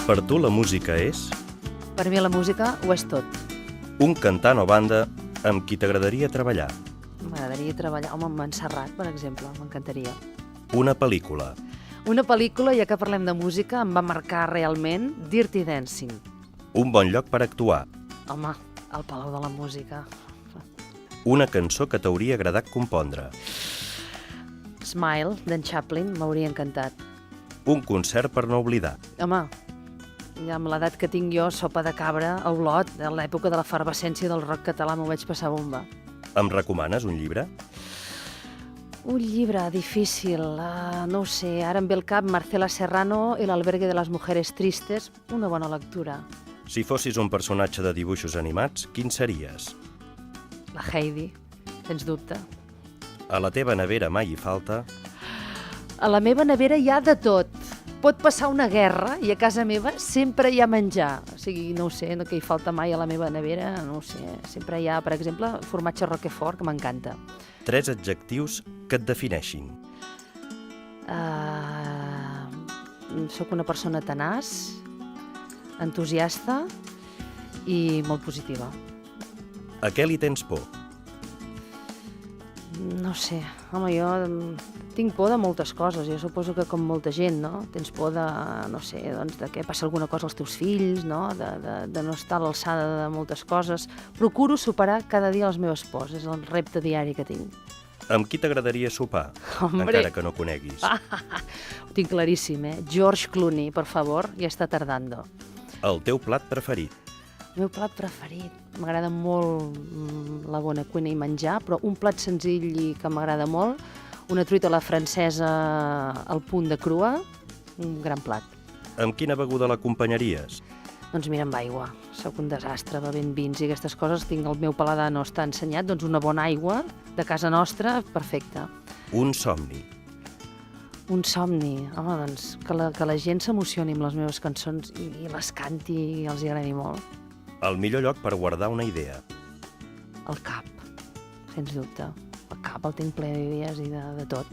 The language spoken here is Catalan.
Per tu la música és? Per mi la música ho és tot. Un cantant o banda amb qui t'agradaria treballar. M'agradaria treballar, amb en Serrat, per exemple, m'encantaria. Una pel·lícula. Una pel·lícula, ja que parlem de música, em va marcar realment Dirty Dancing. Un bon lloc per actuar. Home, el Palau de la Música. Una cançó que t'hauria agradat compondre. Smile, d'en Chaplin, m'hauria encantat. Un concert per no oblidar. Home, ja amb l'edat que tinc jo, Sopa de Cabra, a Olot, a l'època de l'efervescència del rock català, m'ho vaig passar bomba. Em recomanes un llibre? Un llibre difícil, no ho sé, ara em ve al cap Marcela Serrano i l'albergue de les mujeres tristes, una bona lectura. Si fossis un personatge de dibuixos animats, quin series? La Heidi, sens dubte. A la teva nevera mai hi falta? A la meva nevera hi ha de tot. Pot passar una guerra i a casa meva sempre hi ha menjar. O sigui, no ho sé, no que hi falta mai a la meva nevera, no ho sé. Sempre hi ha, per exemple, formatge Roquefort, que m'encanta. 3 adjectius que et defineixin. Soc una persona tenaç, entusiasta i molt positiva. A què li tens por? No sé, home, jo tinc por de moltes coses, jo suposo que com molta gent, no? Tens por de, no sé, doncs, de que passi alguna cosa als teus fills, no? De no estar a l'alçada de moltes coses. Procuro superar cada dia les meves pors, és el repte diari que tinc. Amb qui t'agradaria sopar, Hombre. encara que no coneguis? Ho tinc claríssim, George Clooney, per favor, ja està tardando. El teu plat preferit? El meu plat preferit. M'agrada molt la bona cuina i menjar, però un plat senzill i que m'agrada molt, una truita a la francesa al punt de crua, un gran plat. Amb quina beguda l'acompanyaries? Doncs mira, amb aigua. Soc un desastre bevent vins i aquestes coses. Tinc el meu paladar no està ensenyat, doncs una bona aigua de casa nostra, perfecte. Un somni. Un somni. Home, doncs que la gent s'emocioni amb les meves cançons i les canti i els hi agradi molt. El millor lloc per guardar una idea. El cap, sens dubte. El cap el tinc ple d'idees i de tot.